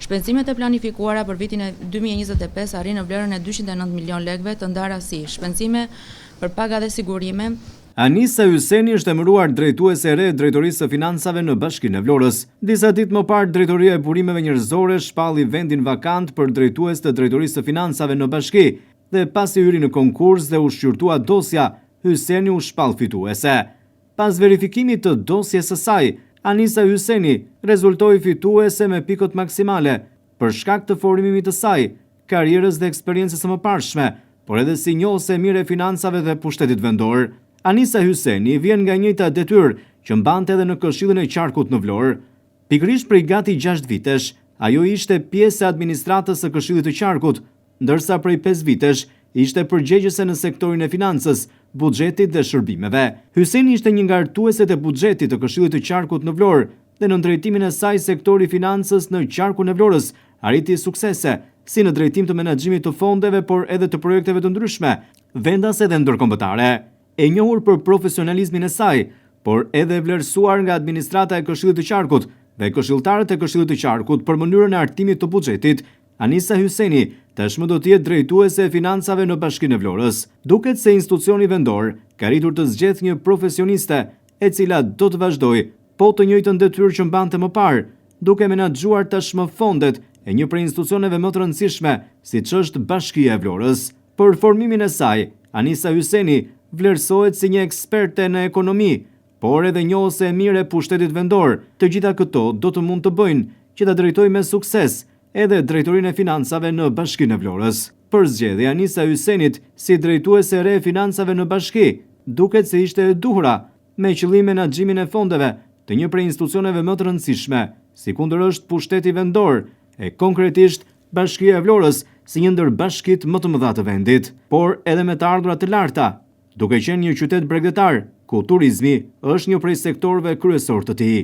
Shpenzimet e planifikuara për vitin e 2025 arrin në vlerën e 209 milion lekëve, të ndarë si shpenzime për paga dhe sigurime. Anisa Hyseni është emëruar drejtuese e re e Drejtorisë së Financave në Bashkinë e Vlorës. Disa ditë më parë, Drejtoria e Burimeve Njerëzore shpalli vendin vakant për drejtues të Drejtorisë së Financave në Bashki, dhe pasi hyri në konkurs dhe u shqyrtua dosja, Hyseni u shpall fituese. Pas verifikimit të dosjes së saj, Anisa Hyseni rezultoi fituese me pikët maksimale për shkak të formimit të saj, karrierës dhe eksperiencës së mëparshme, por edhe si njohëse mirë e financave dhe pushtetit vendor. Anisa Hyseni vjen nga njëjta detyrë që mbante edhe në Këshillin e Qarkut në Vlorë. Pikërisht prej gati 6 vitesh, ajo ishte pjesë e administratës së Këshillit të Qarkut, ndërsa prej 5 vitesh ishte përgjegjëse në sektorin e financës, buxhetit dhe shërbimeve. Hyseni ishte një nga artueset e buxhetit të Këshillit të Qarkut në Vlorë dhe në drejtimin e saj sektori financës në Qarkun e Vlorës arriti suksese, si në drejtim të menaxhimit të fondeve, por edhe të projekteve të ndryshme, vendase dhe ndërkombëtare. E njohur për profesionalizmin e saj, por edhe vlerësuar nga administrata e Këshillit të Qarkut dhe këshilltarët e Këshillit të Qarkut për mënyrën e artimit të buxhetit, Anisa Hyseni tashmë do të jetë drejtuese e financave në Bashkinë e Vlorës. Duket se institucioni vendor ka arritur të zgjedhë një profesioniste e cila do të vazhdojë po të njëjtën detyrë që mbante më parë, duke menaxhuar tashmë fondet e një prej institucioneve më të rëndësishme, siç është Bashkia e Vlorës. Për formimin e saj, Anisa Hyseni vlerësohet si një eksperte në ekonomi, por edhe njohëse e mirë e pushtetit vendor. Të gjitha këto do të mund të bëjnë që ta drejtojë me sukses edhe drejtorinë e financave në Bashkinë e Vlorës. Për zgjedhja e Anisa Hysenit si drejtuese e re e financave në Bashki, duket se ishte e duhura me qëllim menaxhimin e fondeve të një prej institucioneve më të rëndësishme, sikundër është pushteti vendor, e konkretisht Bashkia e Vlorës si një ndër bashkitë më të mëdha të vendit, por edhe me të ardhurat të larta, duke qenë një qytet bregdetar, ku turizmi është një prej sektorëve kryesor të tij.